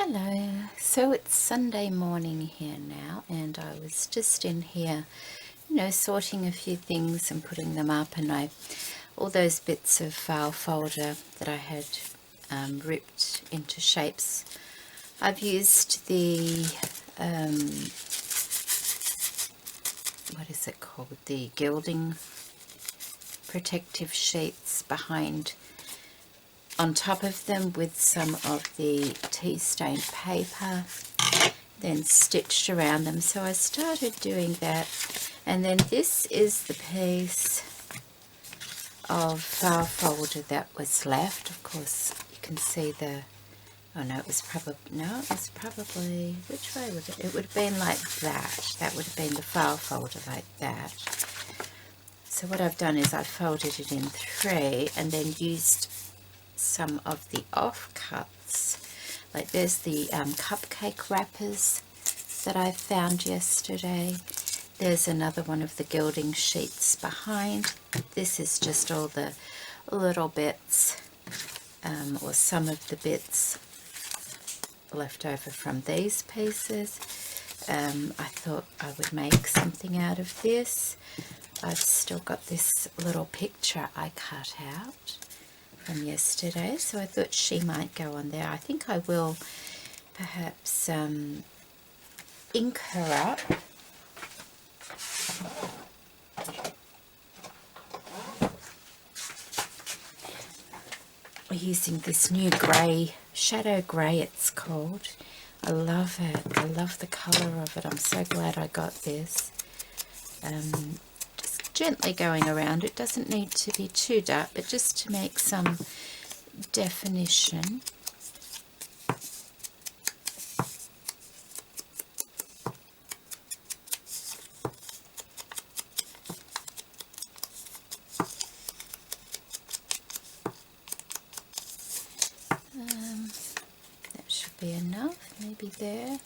Hello. So it's Sunday morning here now, and I was just in here, sorting a few things and putting them up, and all those bits of file folder that I had ripped into shapes. I've used the what is it called? The gilding protective sheets behind on top of them with some of the tea stained paper, then stitched around them. So I started doing that, and then this is the piece of file folder that was left. Of course you can see the, oh no, it was probably, which way would it would have been like that would have been the file folder like that. So what I've done is I've folded it in three and then used some of the offcuts. Like there's the cupcake wrappers that I found yesterday. There's another one of the gilding sheets behind. This is just all the little bits or some of the bits left over from these pieces. I thought I would make something out of this. I've still got this little picture I cut out from yesterday, so I thought she might go on there. I think I will perhaps ink her up. We're using this new grey, shadow grey it's called. I love it. I love the colour of it. I'm so glad I got this. Just gently going around. It doesn't need to be too dark, but just to make some definition. That should be enough, maybe there.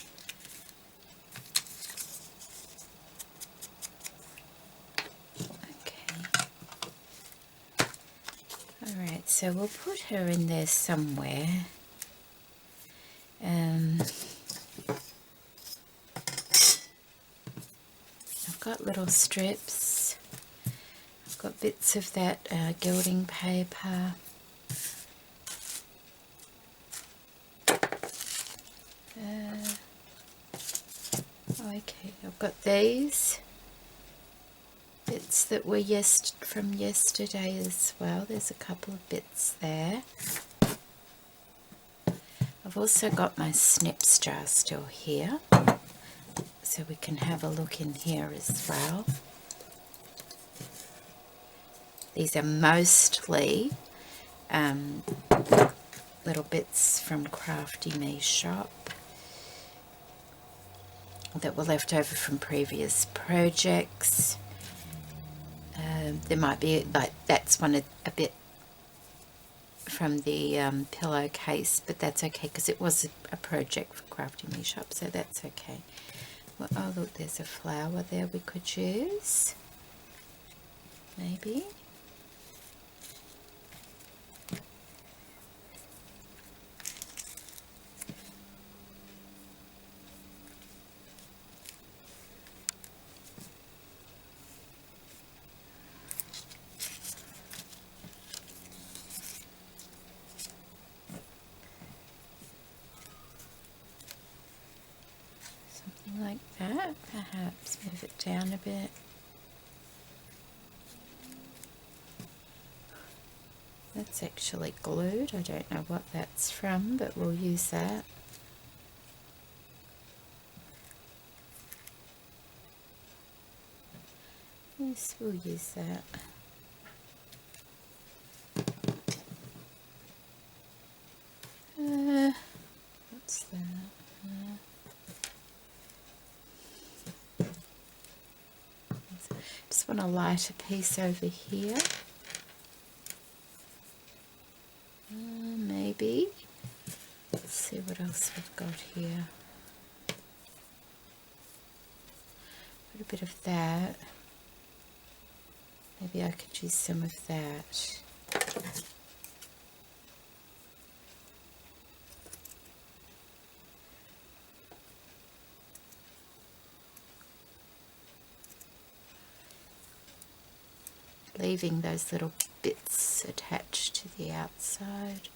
Alright, so we'll put her in there somewhere. I've got little strips. I've got bits of that gilding paper. Okay, I've got these bits that were from yesterday as well. There's a couple of bits there. I've also got my snips jar still here, so we can have a look in here as well. These are mostly little bits from Crafty Me shop that were left over from previous projects. There might be, like, that's one a bit from the pillowcase, but that's okay because it was a project for Crafty Me shop, so that's okay. Well, oh look, there's a flower there we could use, maybe. Like that, perhaps move it down a bit. That's actually glued. I don't know what that's from, but we'll use that. Yes, we'll use that. What's that? Just want to light a piece over here. Maybe. Let's see what else we've got here. Got a bit of that. Maybe I could use some of that. leaving those little bits attached to the outside.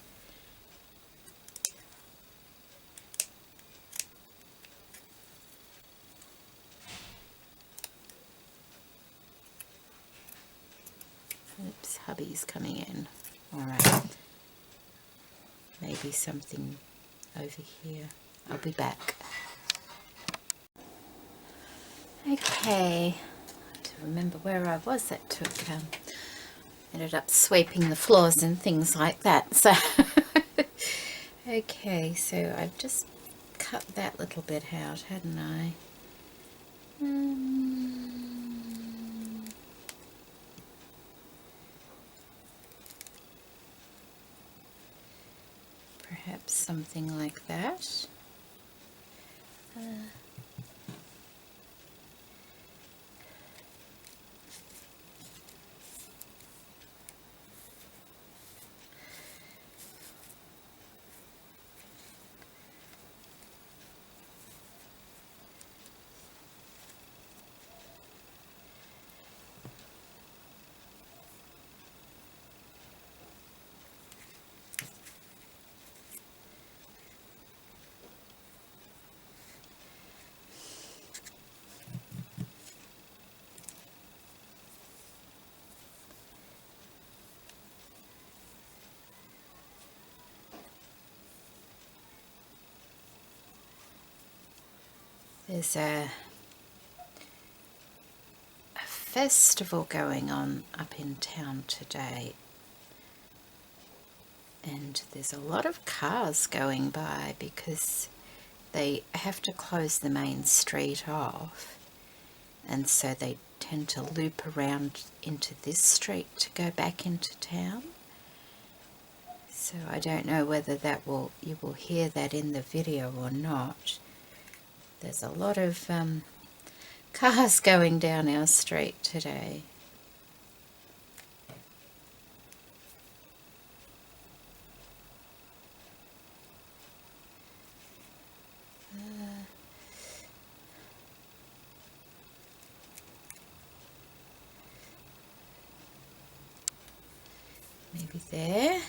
Oops, hubby's coming in. Alright. Maybe something over here. I'll be back. Okay. To remember where I was, that took ended up sweeping the floors and things like that. So okay, so I've just cut that little bit out, hadn't I? Perhaps something like that. There's a festival going on up in town today, and there's a lot of cars going by because they have to close the main street off, and so they tend to loop around into this street to go back into town. So I don't know whether you will hear that in the video or not. There's a lot of cars going down our street today. Maybe there.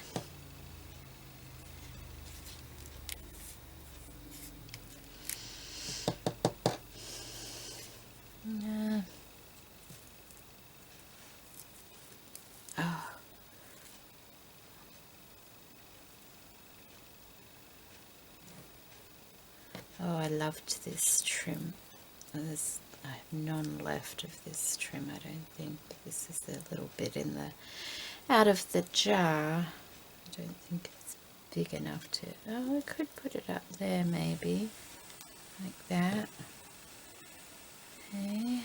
Oh, I loved this trim. I have none left of this trim, I don't think. This is a little bit out of the jar. I don't think it's big enough to... Oh, I could put it up there maybe. Like that. Okay.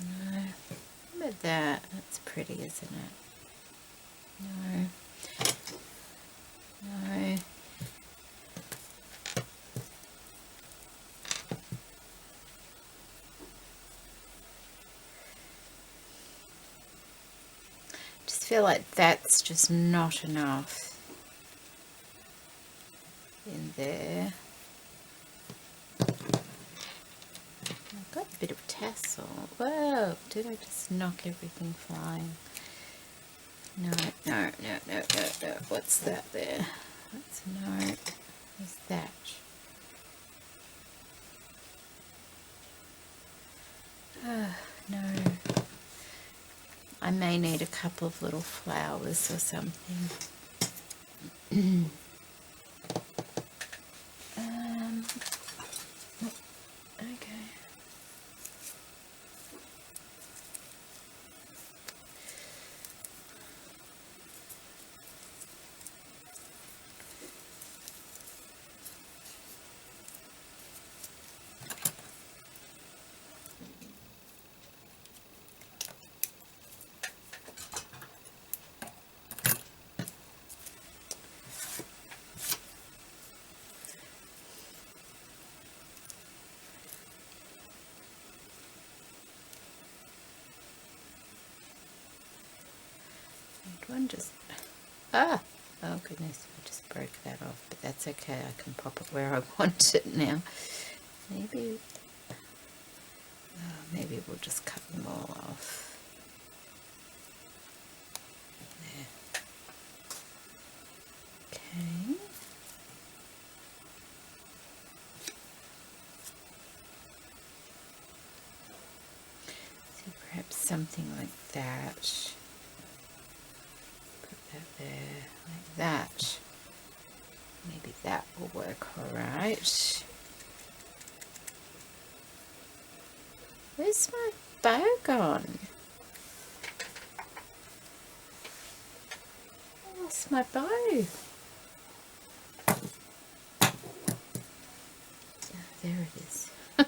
No. Look at that. That's pretty, isn't it? No. No. Just feel like that's just not enough in there. I've got a bit of tassel. Whoa, did I just knock everything flying? No. What's that there? That's no. What's that? No. I may need a couple of little flowers or something. Okay. One just oh goodness, I just broke that off, but that's okay. I can pop it where I want it now. Maybe we'll just cut them all off. There. Okay. See, perhaps something like that. Put that there, like that. Maybe that will work all right. Where's my bow gone? I lost my bow. There it is. I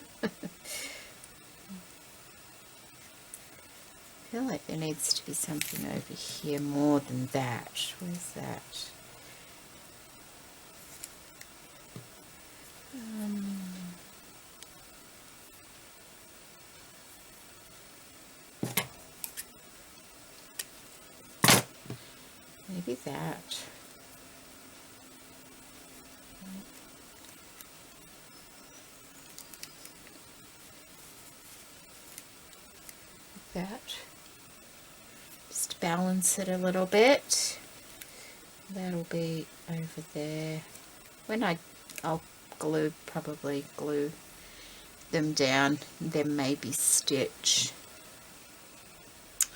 feel like there needs to be something over here more than that. Where's that? Maybe that. Like that. Just balance it a little bit. That'll be over there. When I'll probably glue them down, then maybe stitch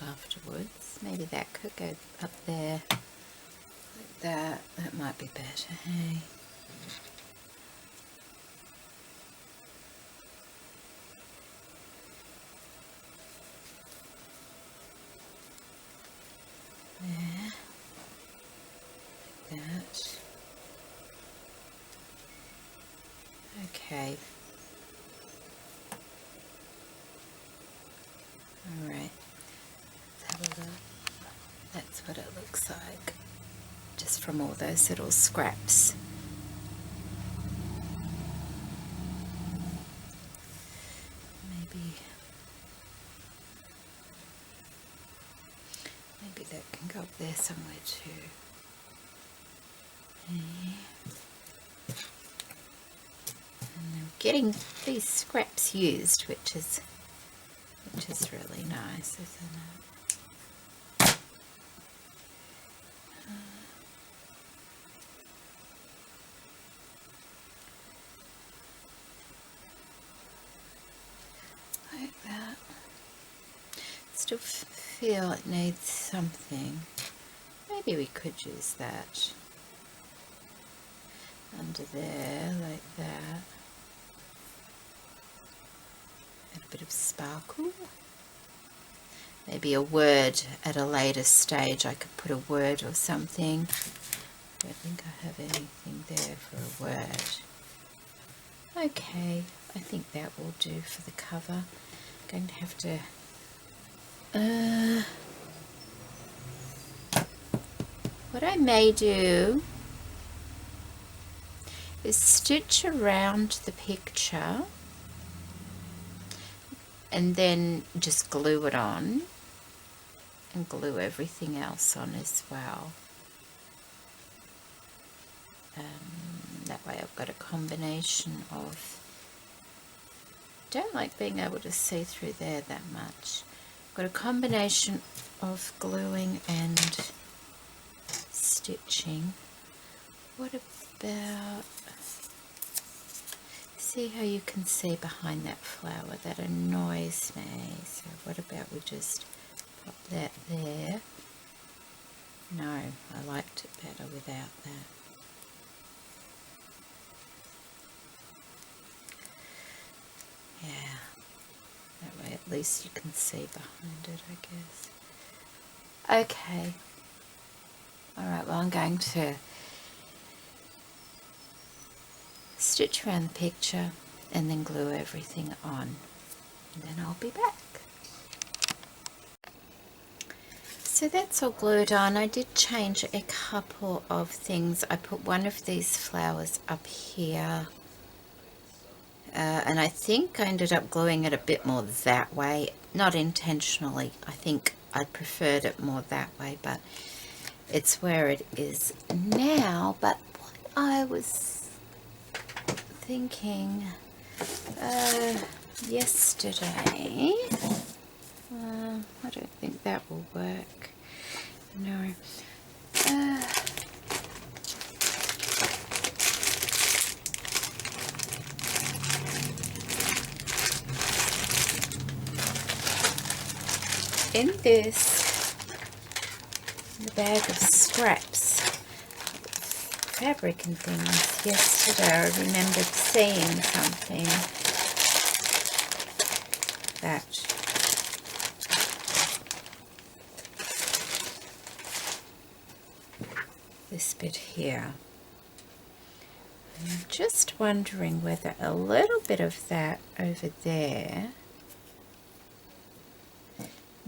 afterwards. Maybe that could go up there like that. That might be better, hey? There. Like that. Okay. All right. Let's have a look. That's what it looks like, just from all those little scraps. Maybe that can go up there somewhere too. And I'm getting these scraps used, which is really nice, isn't it? Like that. Still feel it needs something. Maybe we could use that under there, like that. Add a bit of sparkle. Maybe a word at a later stage. I could put a word or something. I don't think I have anything there for a word. Okay, I think that will do for the cover. I'm going to have to what I may do is stitch around the picture and then just glue it on and glue everything else on as well. That way I've got a combination of, don't like being able to see through there that much. Got a combination of gluing and stitching. What about, see how you can see behind that flower? That annoys me. So what about we just pop that there? No, I liked it better without that. Yeah. That way at least you can see behind it, I guess. Okay. Alright, well I'm going to stitch around the picture and then glue everything on. And then I'll be back. So that's all glued on. I did change a couple of things. I put one of these flowers up here. And I think I ended up gluing it a bit more that way, not intentionally. I think I preferred it more that way, but it's where it is now. But I was thinking yesterday, I don't think that will work. No. In this bag of scraps, fabric and things, yesterday I remembered seeing something that this bit here. I'm just wondering whether a little bit of that over there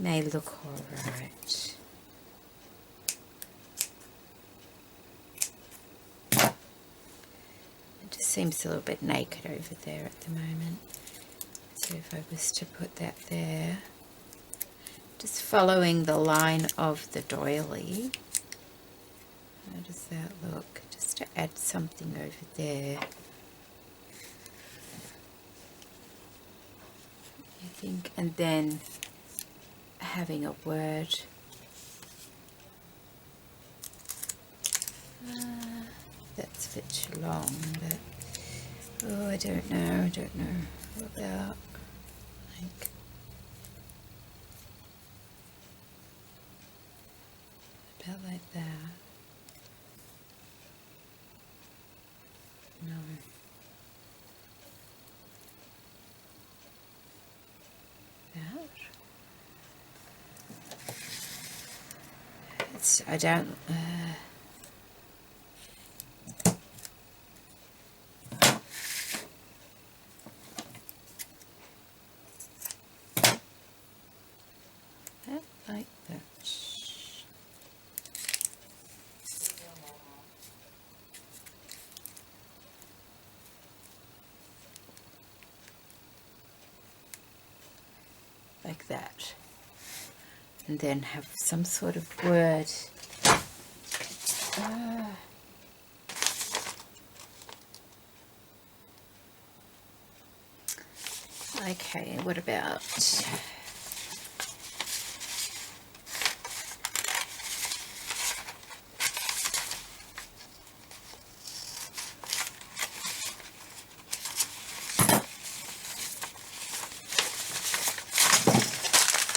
may look all right. It just seems a little bit naked over there at the moment. So if I was to put that there, just following the line of the doily, how does that look? Just to add something over there. I think, and then having a word. That's a bit too long, but oh, I don't know. What about like that? No. That. I don't. Like that. Like that. And then have some sort of word. Okay, what about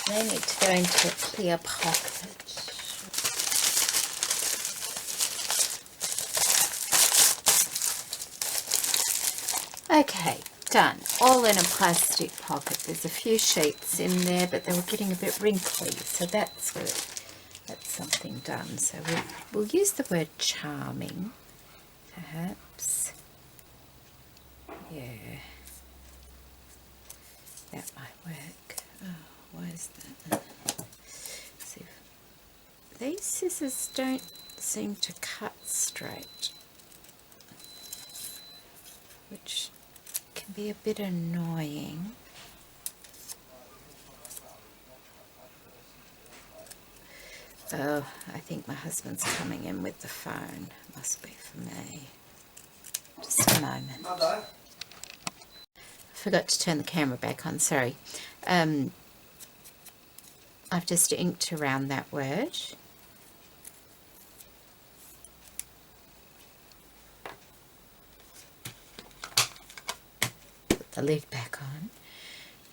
they need to go into a clear pocket. Okay, done. All in a plastic pocket. There's a few sheets in there, but they were getting a bit wrinkly, so that's good. That's something done. So we'll use the word charming, perhaps. Yeah, that might work. Oh, why is that? See, these scissors don't seem to cut straight, which can be a bit annoying. Oh, I think my husband's coming in with the phone. Must be for me. Just a moment. I forgot to turn the camera back on, sorry. I've just inked around that word. Put the lid back on.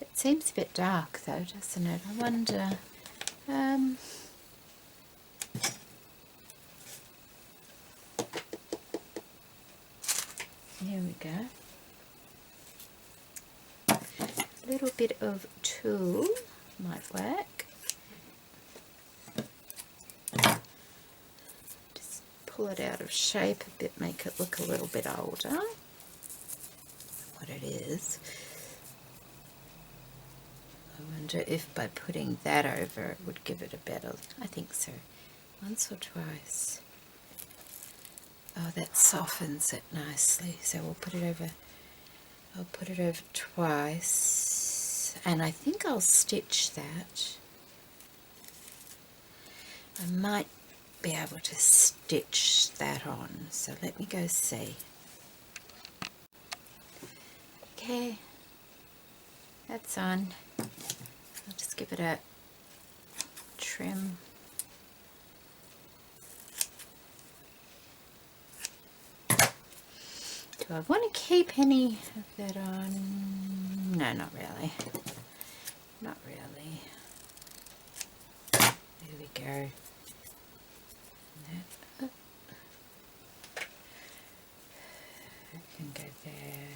It seems a bit dark though, doesn't it? I wonder... Here we go. A little bit of tulle might work. Just pull it out of shape a bit, make it look a little bit older than what it is. I wonder if by putting that over it would give it a better, I think so. Once or twice. Oh, that softens it nicely. So we'll put it over, I'll put it over twice. And I think I'll stitch that. I might be able to stitch that on. So let me go see. Okay, that's on. I'll just give it a trim. Do I want to keep any of that on? No, not really. Not really. There we go. That up. I can go there.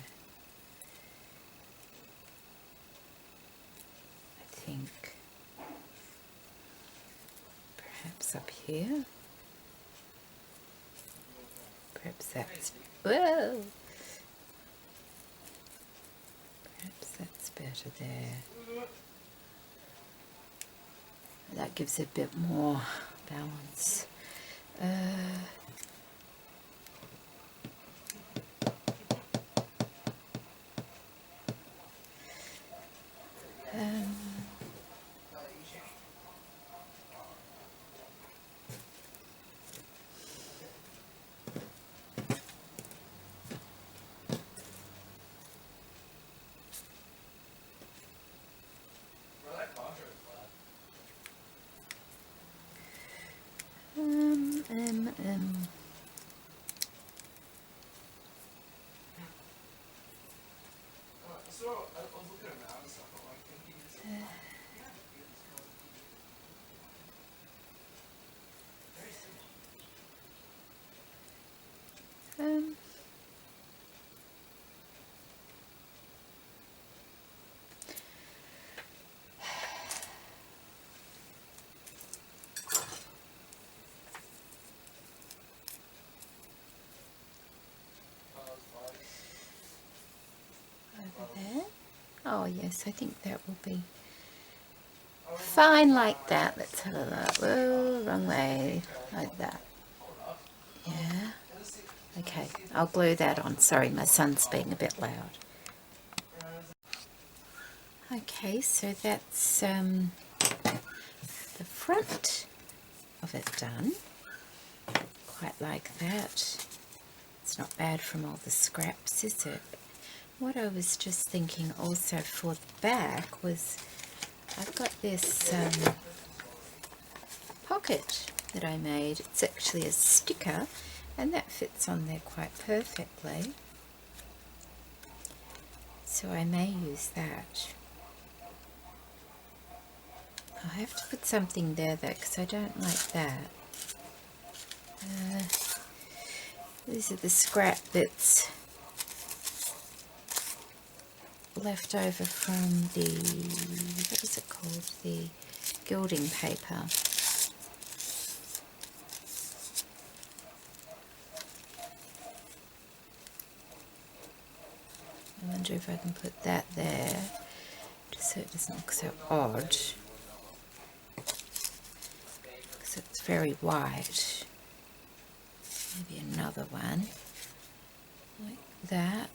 I think perhaps up here. Perhaps that's, whoa! Perhaps that's better there. That gives a bit more balance. Over there. Oh yes, I think that will be fine like that. Let's have a look. Whoa, wrong way. Like that. Yeah. Okay, I'll glue that on. Sorry, my son's being a bit loud. Okay, so that's the front of it done. Quite like that. It's not bad from all the scraps, is it? What I was just thinking also for the back was I've got this pocket that I made. It's actually a sticker and that fits on there quite perfectly. So I may use that. I'll have to put something there though because I don't like that. These are the scrap bits left over from the, what is it called, the gilding paper. I wonder if I can put that there just so it doesn't look so odd because it's very white. Maybe another one like that.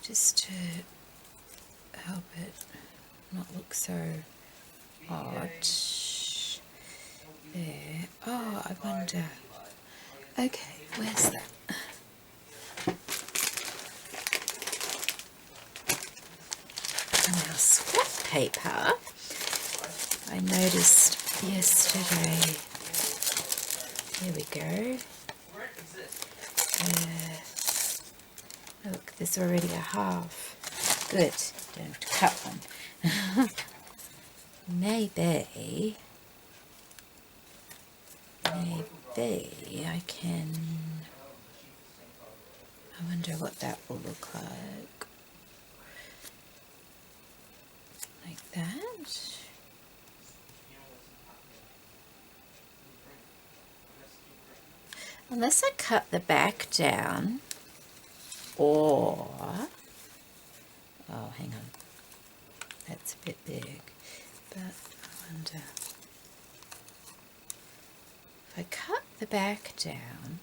Just to help it not look so odd. There. Oh, I wonder. Okay, where's that? Now, scrap paper. I noticed yesterday. There we go. Look, there's already a half. Good. Don't have to cut one. Maybe I can. I wonder what that will look like. Like that. Unless I cut the back down, or, oh, hang on, that's a bit big, but I wonder, if I cut the back down,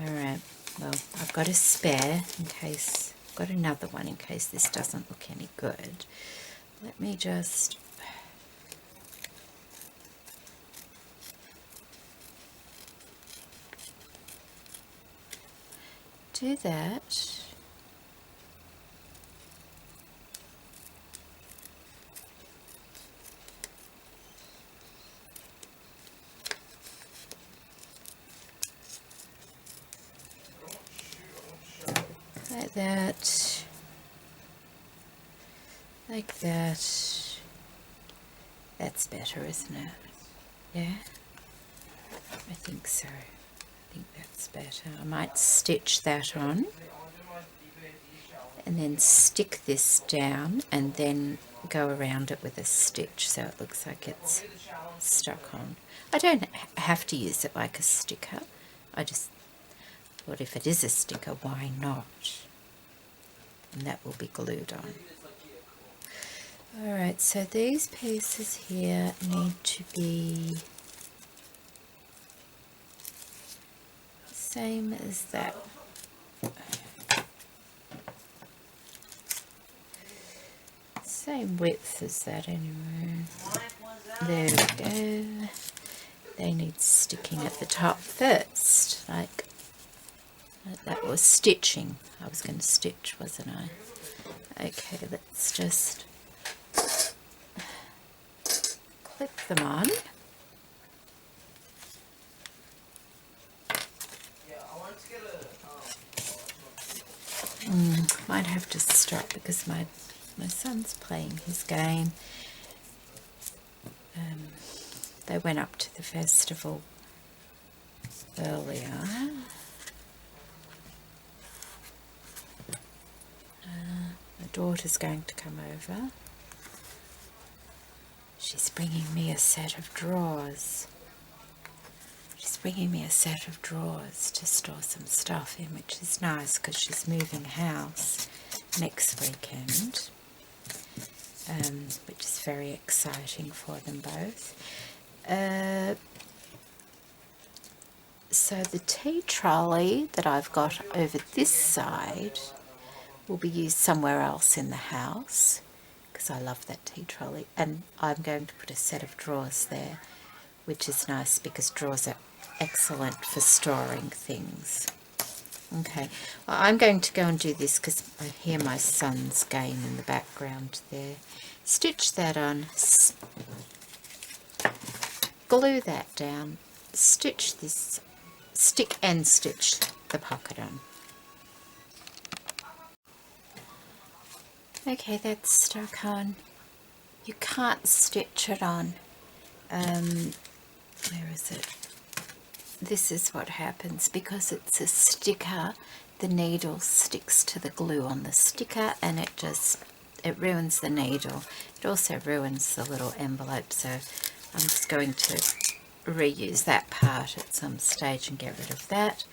alright, well, I've got a spare in case, I've got another one in case this doesn't look any good. Let me just do that. Like that. Like that. That's better, isn't it? Yeah? I think so. I think that's better. I might stitch that on and then stick this down and then go around it with a stitch so it looks like it's stuck on. I don't have to use it like a sticker. I just thought if it is a sticker, why not? And that will be glued on. Alright, so these pieces here need to be same as that. Same width as that anyway. There we go. They need sticking at the top first, like that was stitching. I was going to stitch, wasn't I? Okay, let's just clip them on. Might have to stop because my son's playing his game. They went up to the festival earlier. My daughter's going to come over. She's bringing me a set of drawers. She's bringing me a set of drawers to store some stuff in, which is nice because she's moving house next weekend, which is very exciting for them both. So the tea trolley that I've got over this side will be used somewhere else in the house because I love that tea trolley, and I'm going to put a set of drawers there, which is nice because drawers are excellent for storing things. Okay, well, I'm going to go and do this because I hear my son's game in the background there. Stitch that on, glue that down, stitch this, stick and stitch the pocket on. Okay, that's stuck on. You can't stitch it on. Where is it? This is what happens because it's a sticker. The needle sticks to the glue on the sticker and it ruins the needle. It also ruins the little envelope, so I'm just going to reuse that part at some stage and get rid of that.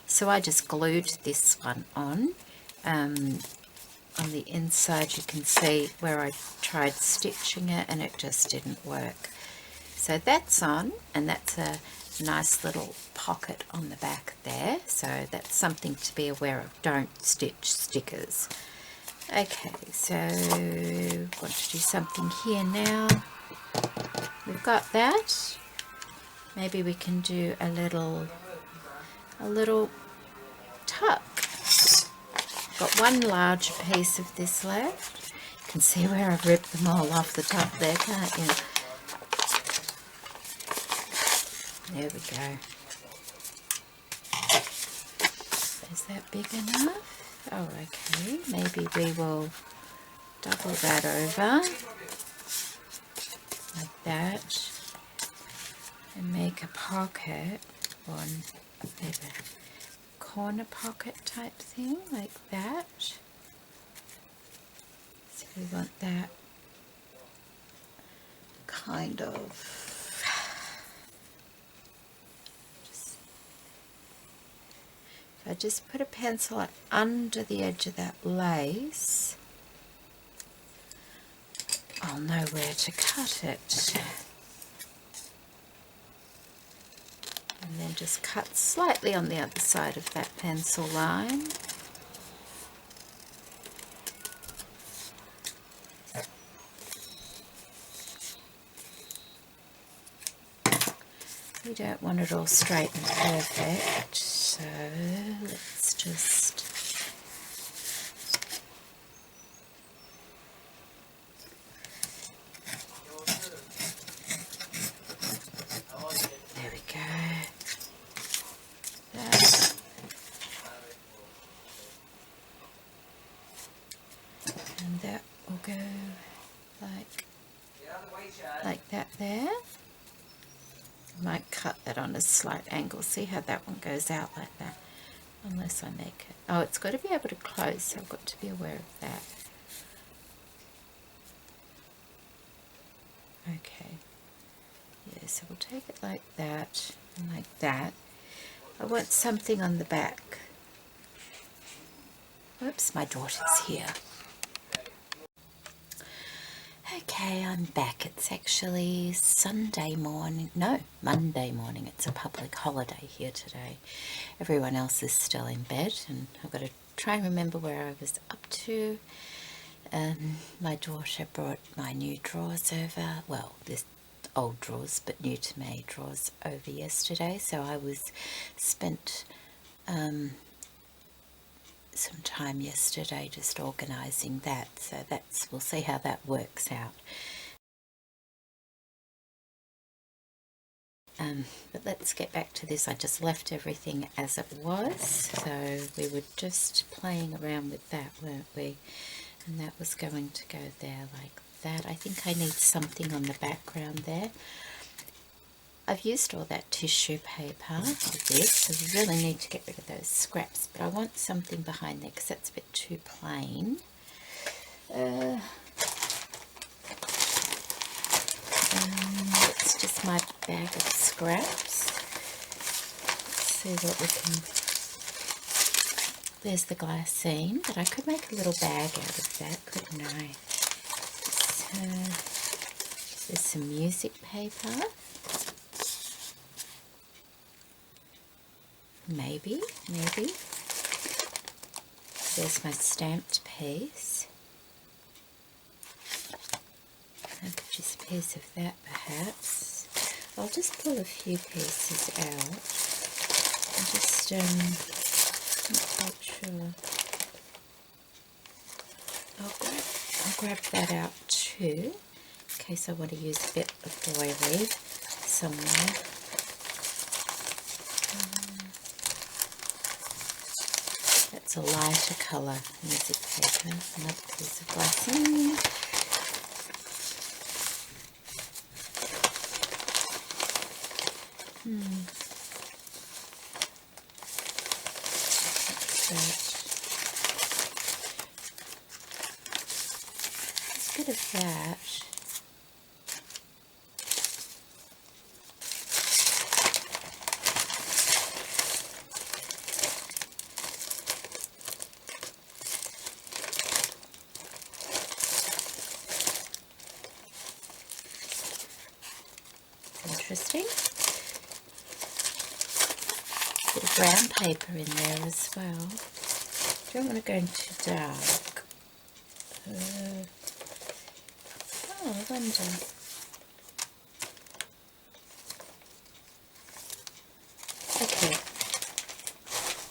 So I just glued this one on. On the inside you can see where I tried stitching it and it just didn't work. So that's on, and that's a nice little pocket on the back there, so that's something to be aware of. Don't stitch stickers. Okay, so want to do something here now. We've got that. Maybe we can do a little tuck. Got one large piece of this left. You can see where I've ripped them all off the top there, can't you? There we go. Is that big enough? Oh, okay. Maybe we will double that over like that and make a pocket, or maybe a corner pocket type thing like that. So we want that kind of. I just put a pencil under the edge of that lace, I'll know where to cut it. And And then just cut slightly on the other side of that pencil line. We don't want it all straight and perfect, so let's just there we go. That. And that will go like that there. Might cut that on a slight angle. See how that one goes out like that? Unless I make it. Oh, it's got to be able to close, so I've got to be aware of that. Okay. Yeah, so we'll take it like that and like that. I want something on the back. Oops, my daughter's here. Okay, I'm back. It's actually Sunday morning. No, Monday morning. It's a public holiday here today. Everyone else is still in bed, and I've got to try and remember where I was up to. My daughter brought my new drawers over. Well, this old drawers, but new to me drawers over yesterday. So I spent some time yesterday just organising that, so we'll see how that works out. But let's get back to this. I just left everything as it was, so we were just playing around with that, weren't we? And that was going to go there like that. I think I need something on the background there. I've used all that tissue paper with this, so we really need to get rid of those scraps, but I want something behind there because that's a bit too plain. It's just my bag of scraps. Let's see what we can... There's the glassine, but I could make a little bag out of that, couldn't I? So, there's some music paper. Maybe. There's my stamped piece. I could use a piece of that perhaps. I'll just pull a few pieces out. I'm just not quite sure. I'll grab that out too, in case I want to use a bit of doily somewhere. That's a lighter colour music paper. Another piece of glassine. That's a bit of that. Interesting. Bit of brown paper in there as well. Don't want to go too dark. Oh, I wonder.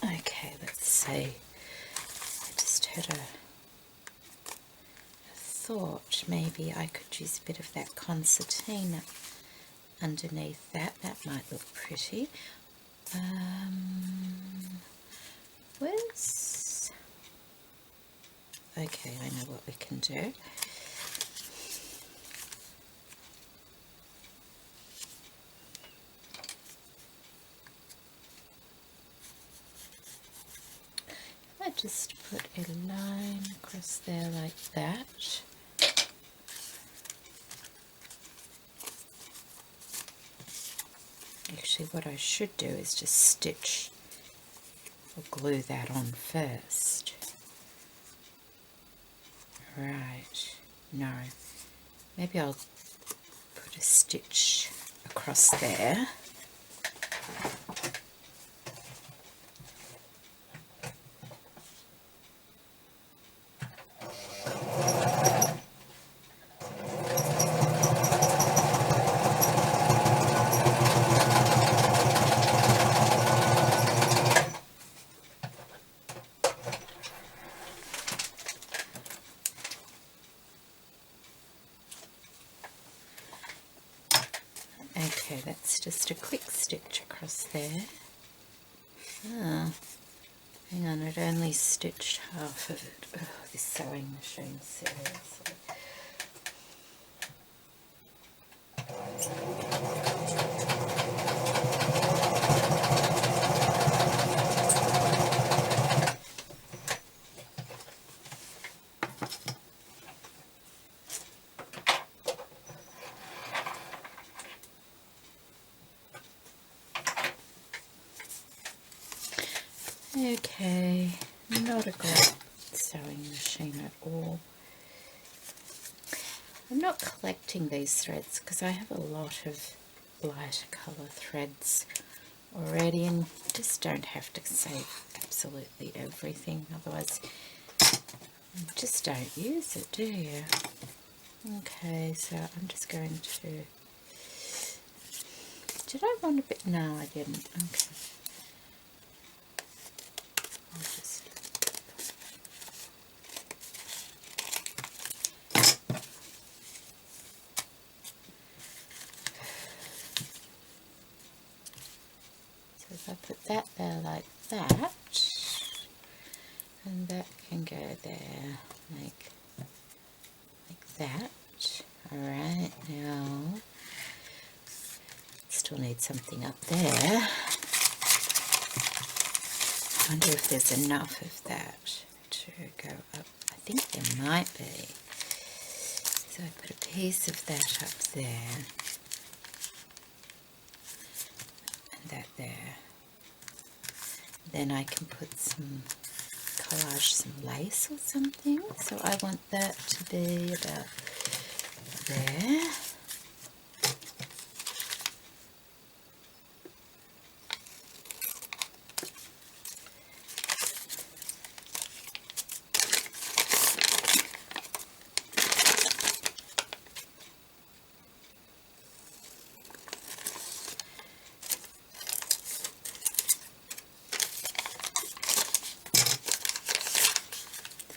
Okay, let's see. I just had a thought maybe I could use a bit of that concertina underneath that. That might look pretty. Where's... Okay, I know what we can do. I just put a line across there like that. Actually, what I should do is just stitch or glue that on first. Right, no, maybe I'll put a stitch across there. just a quick stitch across there. Ah, hang on, it only stitched half of it. Oh, this sewing machine, seriously. Okay, not a great sewing machine at all. I'm not collecting these threads because I have a lot of lighter colour threads already, and just don't have to save absolutely everything, otherwise you just don't use it, do you? Okay, so I'm just going to... Did I want a bit? No, I didn't. Okay. I'll just... So if I put that there like that, and that can go there like that. Alright, now still need something up there. I wonder if there's enough of that to go up. I think there might be. So I put a piece of that up there, and that there. Then I can put some collage, some lace or something. So I want that to be about there.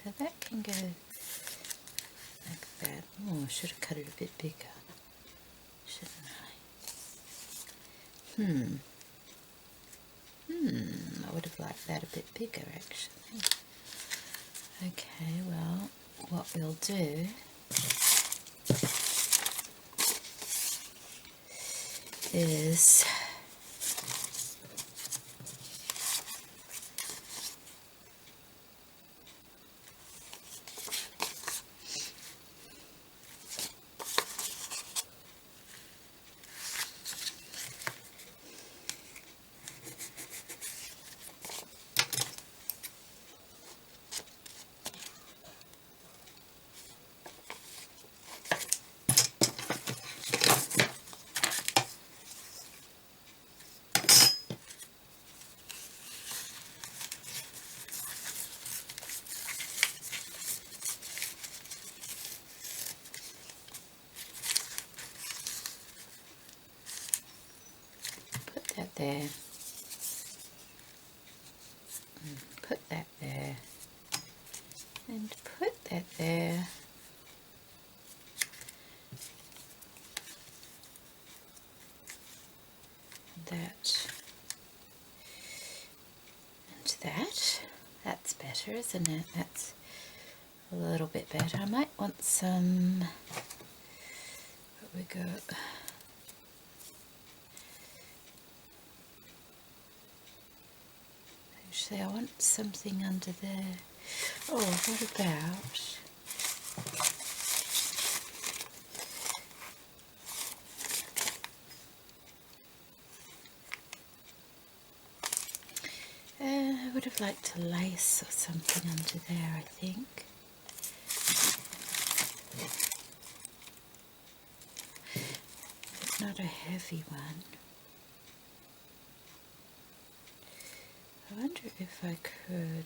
So that can go like that. Oh, I should have cut it a bit bigger, shouldn't I? I would have liked that a bit bigger, actually. Okay, well, what we'll do is put that there, and put that there, and put that there. That and that. That's better, isn't it? That's a little bit better. I might want some... What we got? Actually, I want something under there. Oh, what about... I would have liked a lace or something under there, I think. It's not a heavy one. I wonder if I could...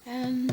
Um,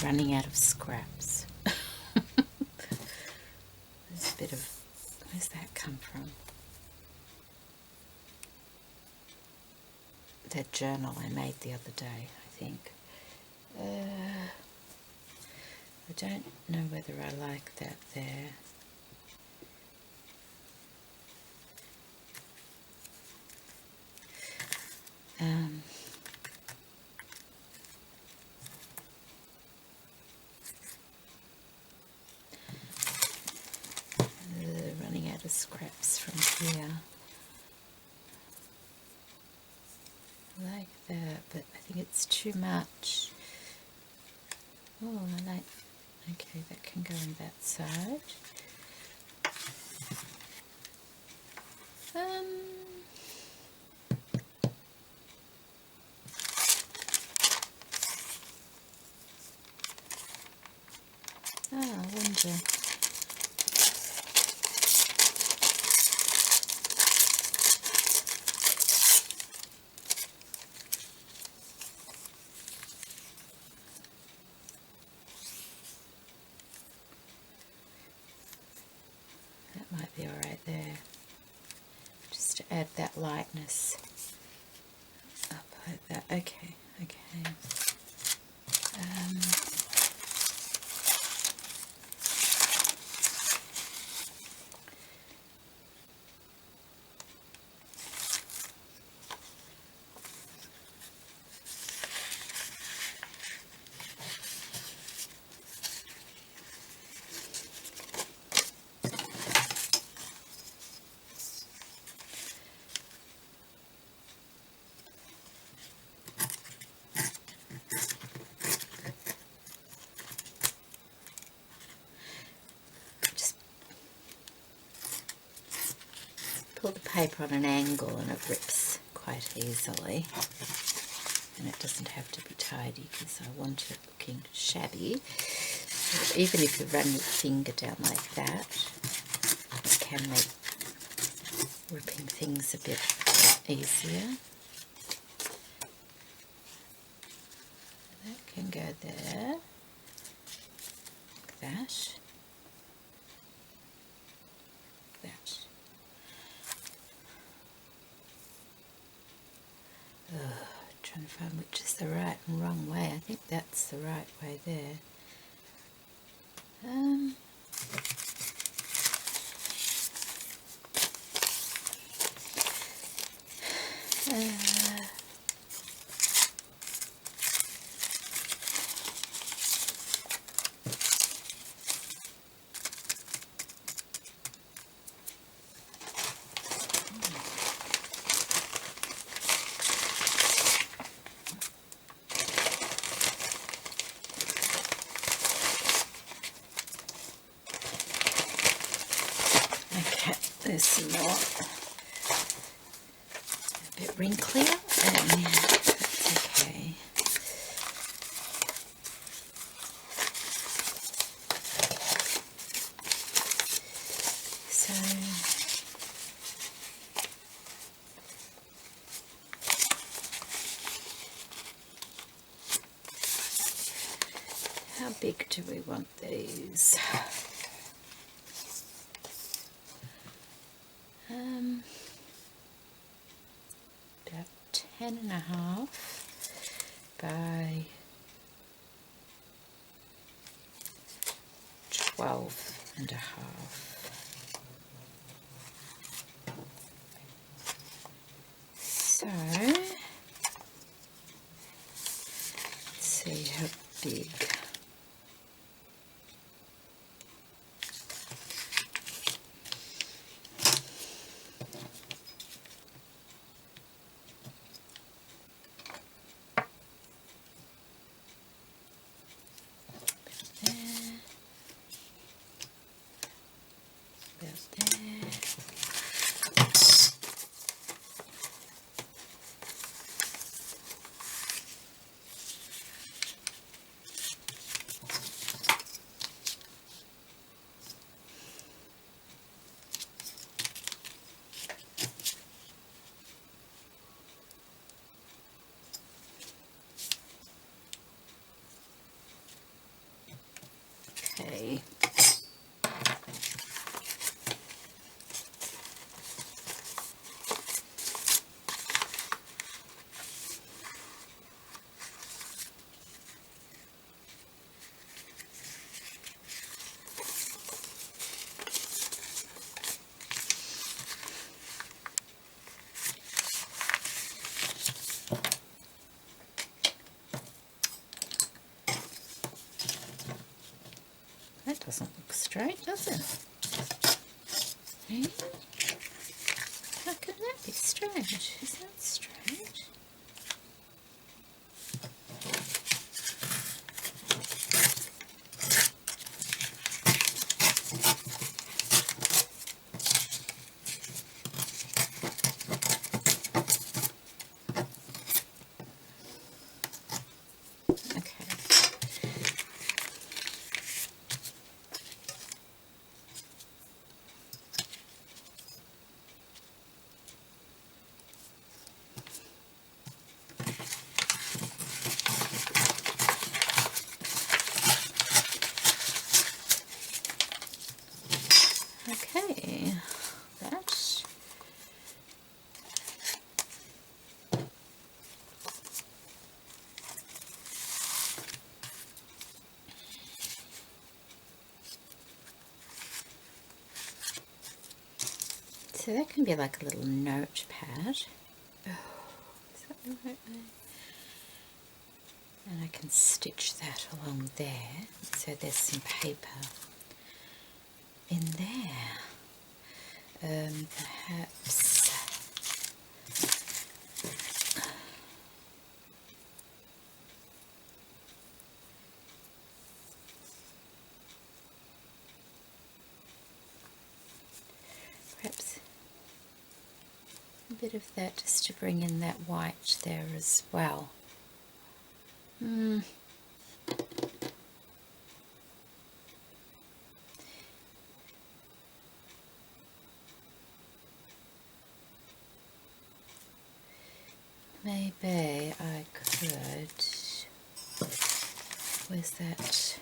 running out of scraps. There's a bit of, where's that come from? That journal I made the other day, I think. I don't know whether I like that there. Running out of scraps from here. I like that, but I think it's too much. Oh, I like, okay, that can go on that side. I wonder. That might be all right there. Just to add that lightness. Up like that. Okay, okay. Pull the paper on an angle and it rips quite easily, and it doesn't have to be tidy because I want it looking shabby. Even if you run your finger down like that, it can make ripping things a bit easier. That can go there, like that. That. Trying to find which is the right and wrong way. I think that's the right way there. Okay, there's some more. A bit wrinklier, and that's okay. So how big do we want these? About 10.5 by 12.5. So let's see how big. Doesn't look straight, does it? Eh? How can that be straight? Is that straight? Okay, that. So that can be like a little notepad. Oh, is that the right way? And I can stitch that along there. So there's some paper in there. Perhaps a bit of that just to bring in that white there as well. Maybe I could, where's that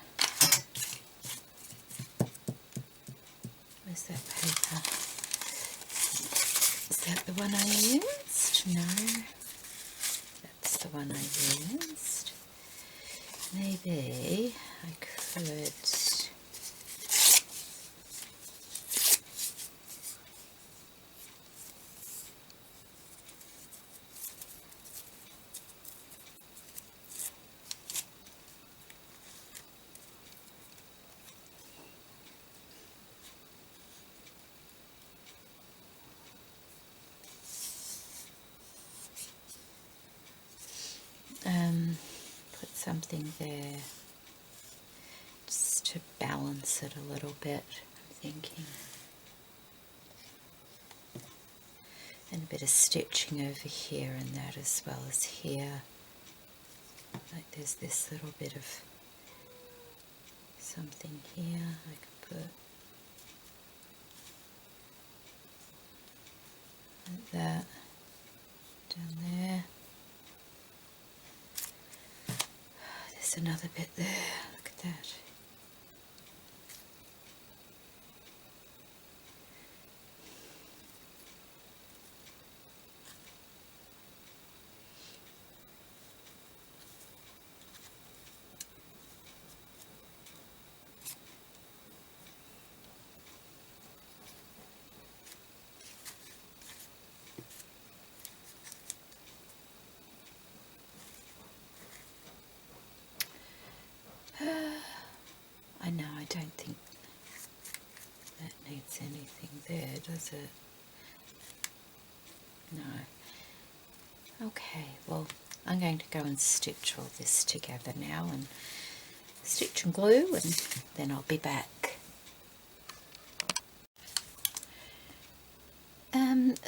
paper? Is that the one I used? No, that's the one I used. Maybe I could put something there just to balance it a little bit, I'm thinking. And a bit of stitching over here and that as well as here. Like there's this little bit of something here I could put. Like that. Down there. There's another bit there. Look at that. I know, I don't think that needs anything there, does it? No. Okay, well, I'm going to go and stitch all this together now and stitch and glue, and then I'll be back.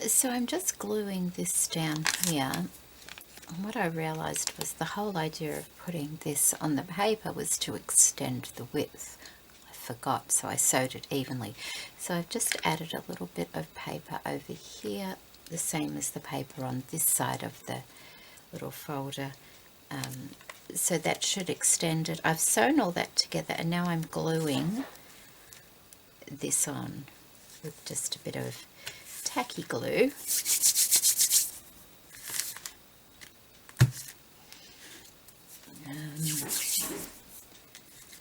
So I'm just gluing this down here. And what I realised was the whole idea of putting this on the paper was to extend the width. I forgot, so I sewed it evenly. So I've just added a little bit of paper over here, the same as the paper on this side of the little folder. So that should extend it. I've sewn all that together and now I'm gluing this on with just a bit of tacky glue.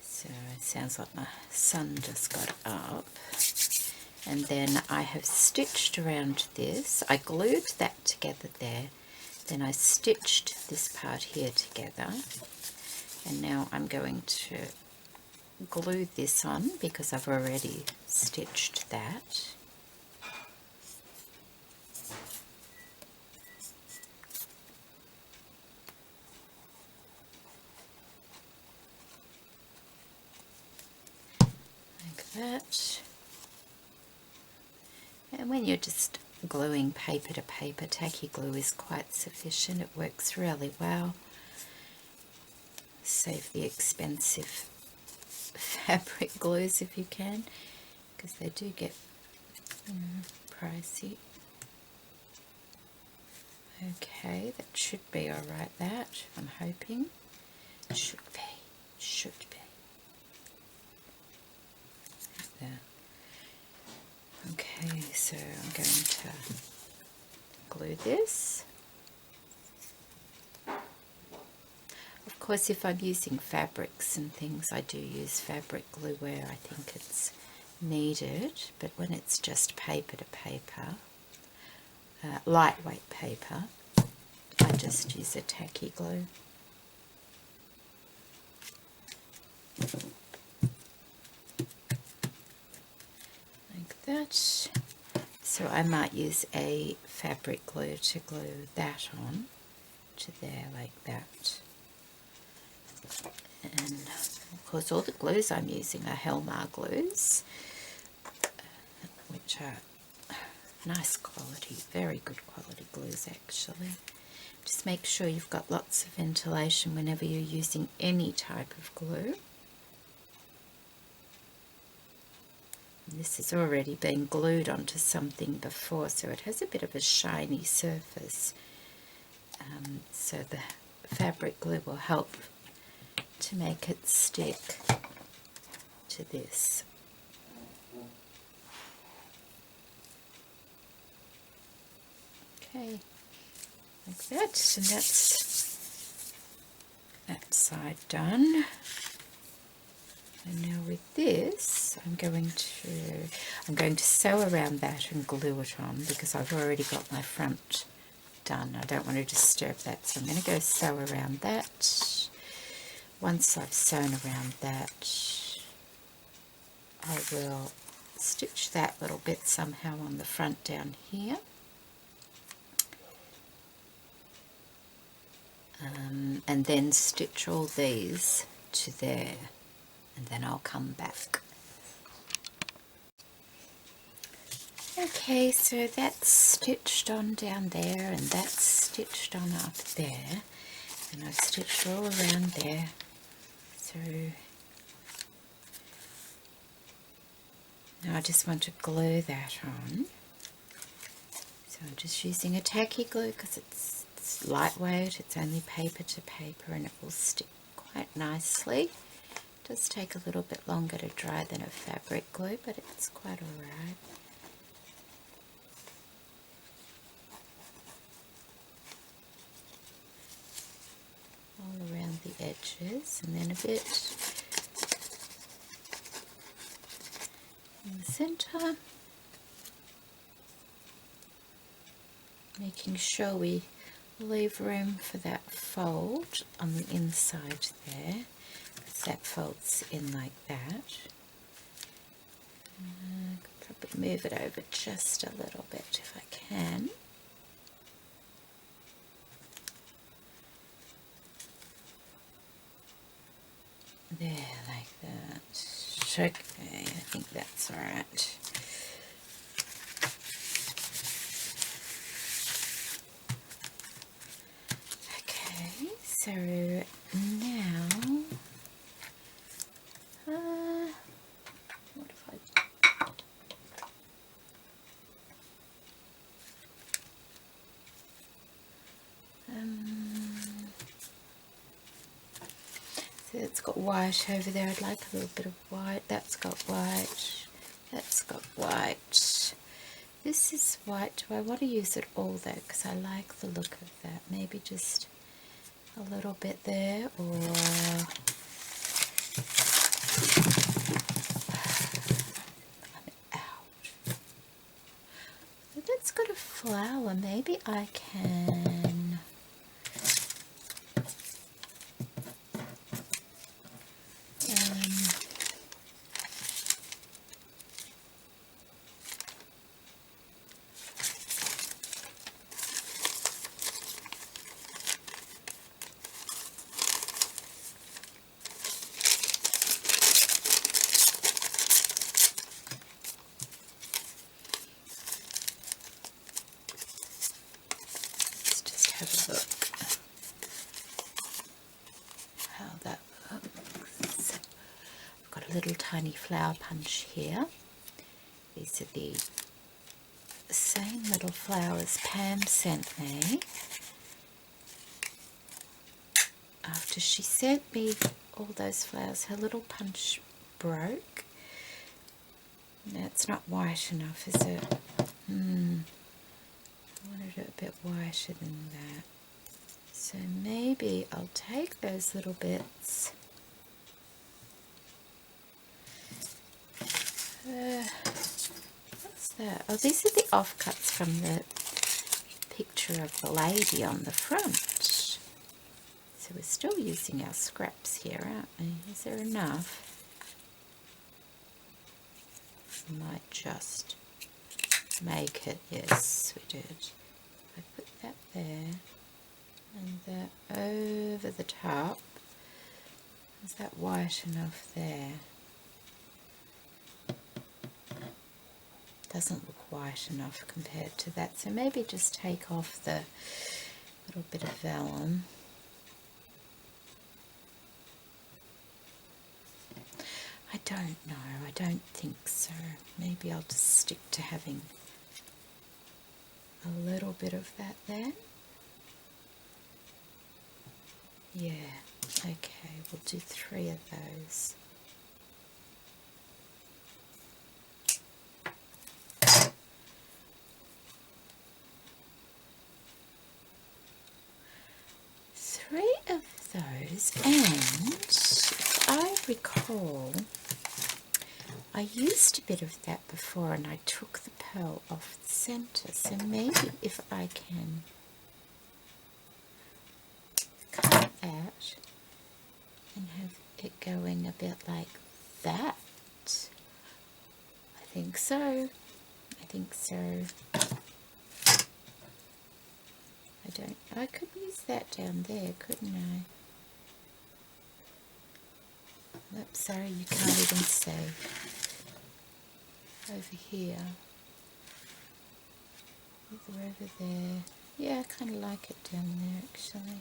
So it sounds like my son just got up. And then I have stitched around this. I glued that together there. Then I stitched this part here together. And now I'm going to glue this on because I've already stitched that. Like that. And when you're just gluing paper to paper, tacky glue is quite sufficient. It works really well. Save the expensive fabric glues if you can, because they do get, you know, pricey. Okay, that should be alright, that, I'm hoping. Should be. Like that. Okay, so I'm going to glue this. Of course, if I'm using fabrics and things, I do use fabric glue where I think it's needed, but when it's just paper to paper, lightweight paper, I just use a tacky glue. Like that. So I might use a fabric glue to glue that on to there, like that. And of course all the glues I'm using are Helmar glues, which are nice quality, very good quality glues actually. Just make sure you've got lots of ventilation whenever you're using any type of glue. And this has already been glued onto something before, so it has a bit of a shiny surface. So the fabric glue will help to make it stick to this. Okay, like that, and that's that side done. And now with this, I'm going to sew around that and glue it on because I've already got my front done. I don't want to disturb that, so I'm going to go sew around that. Once I've sewn around that, I will stitch that little bit somehow on the front down here. And then stitch all these to there, and then I'll come back. Okay, so that's stitched on down there and that's stitched on up there, and I've stitched all around there. So now I just want to glue that on. So I'm just using a tacky glue because it's lightweight, it's only paper to paper, and it will stick quite nicely. It does take a little bit longer to dry than a fabric glue, but it's quite alright. All around the edges, and then a bit in the centre, making sure we leave room for that fold on the inside there, because that folds in like that. I could probably move it over just a little bit if I can. There, like that. Okay, I think that's alright. Okay, so now, what if I... So it's got white over there. I'd like a little bit of white. That's got white. That's got white. This is white. Do I want to use it all though? Because I like the look of that. Maybe just a little bit there, or out. That's got a flower. Maybe I can. have a look how that looks. I've got a little tiny flower punch here. These are the same little flowers Pam sent me after she sent me all those flowers. Her little punch broke. No, it's not white enough, is it? I wanted it a bit whiter than that. So maybe I'll take those little bits. What's that? Oh, these are the offcuts from the picture of the lady on the front. So we're still using our scraps here, aren't we? Is there enough? We might just make it. Yes, we did. I put that there and that over the top. Is that white enough there? Doesn't look white enough compared to that, so maybe just take off the little bit of vellum. I don't know, I don't think so. Maybe I'll just stick to having a little bit of that there. Yeah, okay, we'll do 3 of those. Of those, and if I recall, I used a bit of that before and I took the pearl off the centre, so maybe if I can cut that and have it going a bit like that. I think so. I could use that down there, couldn't I? Oops, sorry, you can't even see. Over here. Either over there. Yeah, I kind of like it down there, actually.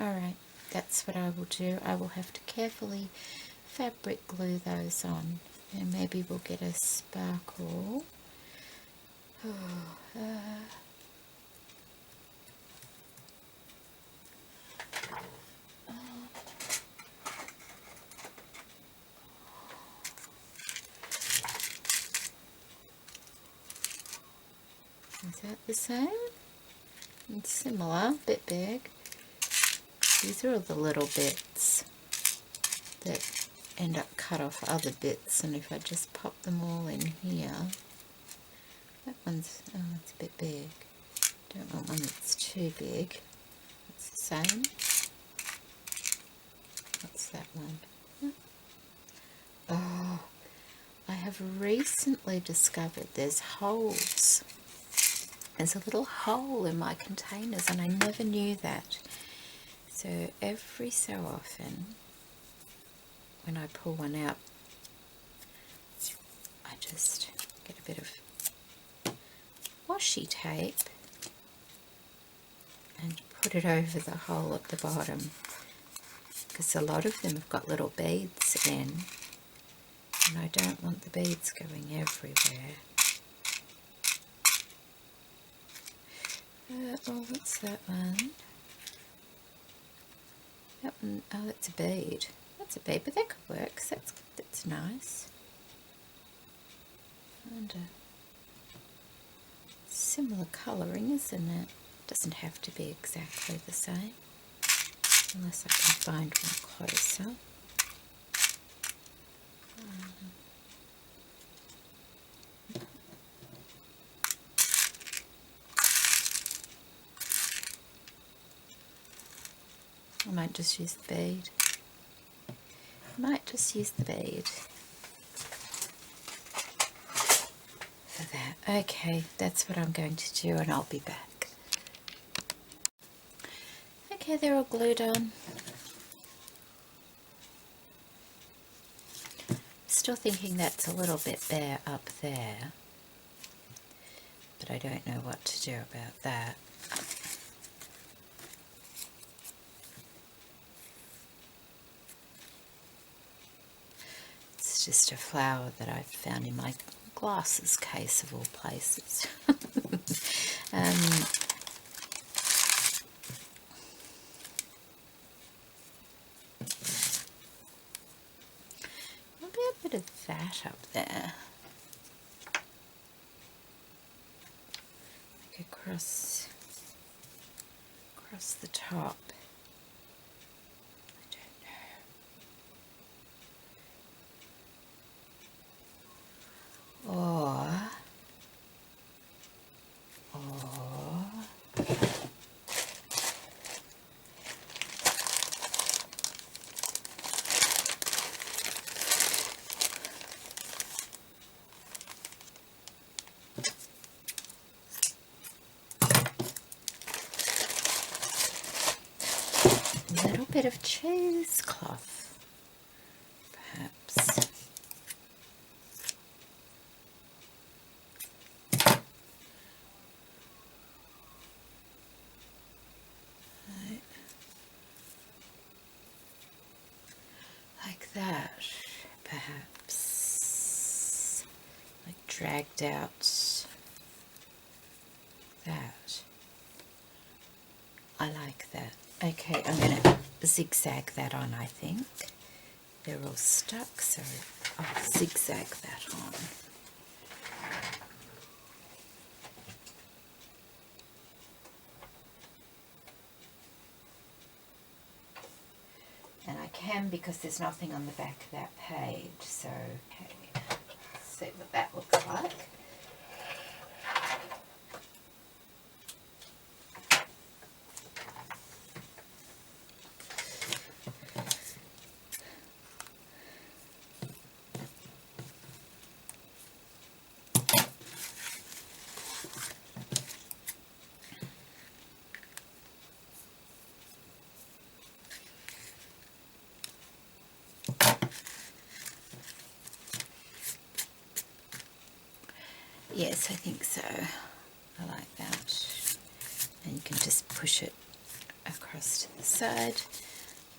Alright, that's what I will do. I will have to carefully fabric glue those on. And maybe we'll get a sparkle. Is that the same? It's similar, a bit big. These are all the little bits that end up cut off other bits, and if I just pop them all in here, that one's, oh, it's a bit big. Don't want one that's too big. It's the same. What's that one? Oh, I have recently discovered there's holes. There's a little hole in my containers and I never knew that. So every so often when I pull one out, I just get a bit of washi tape and put it over the hole at the bottom, because a lot of them have got little beads in and I don't want the beads going everywhere. Oh, what's that one? That one, oh, that's a bead. That's a bead, but that could work, 'cause that's nice. And a similar colouring, isn't it? Doesn't have to be exactly the same, unless I can find one closer. I might just use the bead. For that. Okay, that's what I'm going to do, and I'll be back. Okay, they're all glued on. Still thinking that's a little bit bare up there, but I don't know what to do about that. just a flower that I found in my glasses case of all places. Maybe a bit of that up there. Like across the top. I don't know. Or a little bit of cheesecloth, perhaps. Right. Like that, perhaps. Like dragged out. That. I like that. Okay, I'm going to zigzag that on, I think. They're all stuck, so I'll zigzag that on. And I can because there's nothing on the back of that page, so okay, let's see what that looks like. Yes, I think so. I like that. And you can just push it across to the side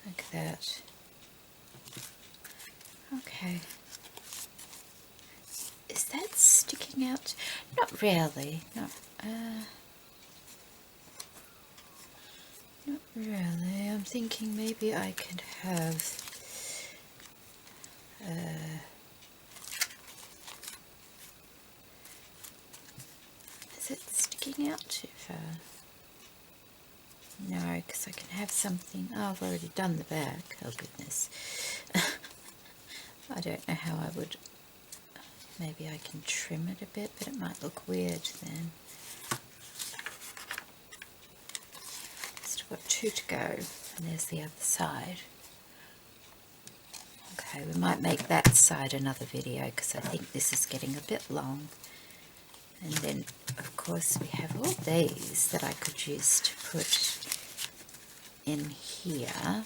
like that. Okay. Is that sticking out? Not really. Not really. I'm thinking maybe I could have is it sticking out too far? No, because I can have something. Oh, I've already done the back. Oh goodness. I don't know how I would. Maybe I can trim it a bit, but it might look weird then. Still got 2 to go, and there's the other side. Okay, we might make that side another video because I think this is getting a bit long. And then, of course, we have all these that I could use to put in here.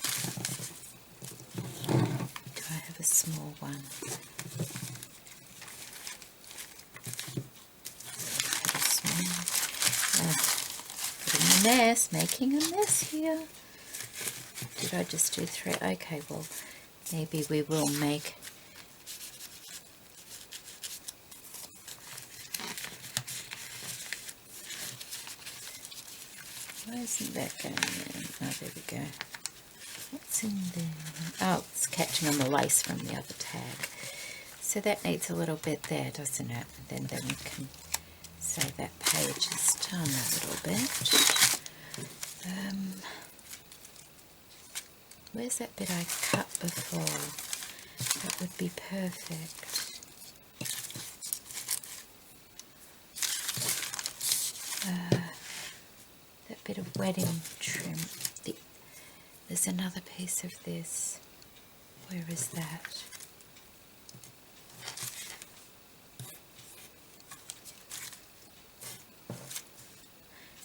Do I have a small one? Getting a mess, making a mess here. Did I just do 3? Okay, well, maybe we will make why isn't that going in? Oh, there we go. What's in there? Oh, it's catching on the lace from the other tag. So that needs a little bit there, doesn't it? And then we can say that page is done a little bit. Where's that bit I cut before? That would be perfect. That bit of wedding trim. There's another piece of this. Where is that?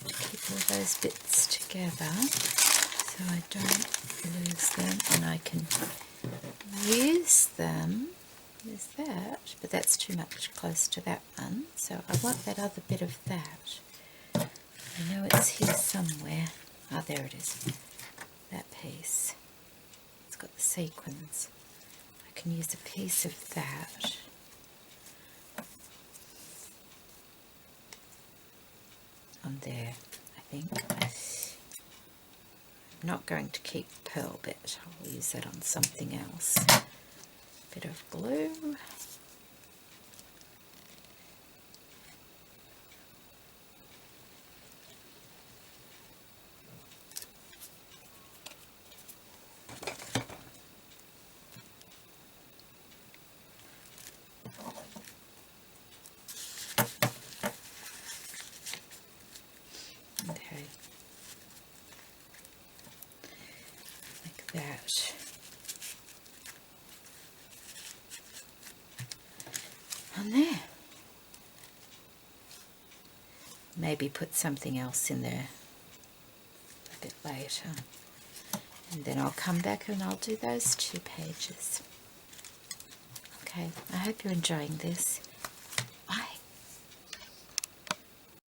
To keep all those bits together so I don't lose them and I can use them. There's that, but that's too much close to that one, so I want that other bit of that. I know it's here somewhere. Ah, there it is. That piece. It's got the sequins. I can use a piece of that. On there, I think. I'm not going to keep pearl bit. I'll use that on something else. Bit of glue. Okay. Like that. On there. Maybe put something else in there a bit later. And then I'll come back and I'll do those 2 pages. Okay, I hope you're enjoying this.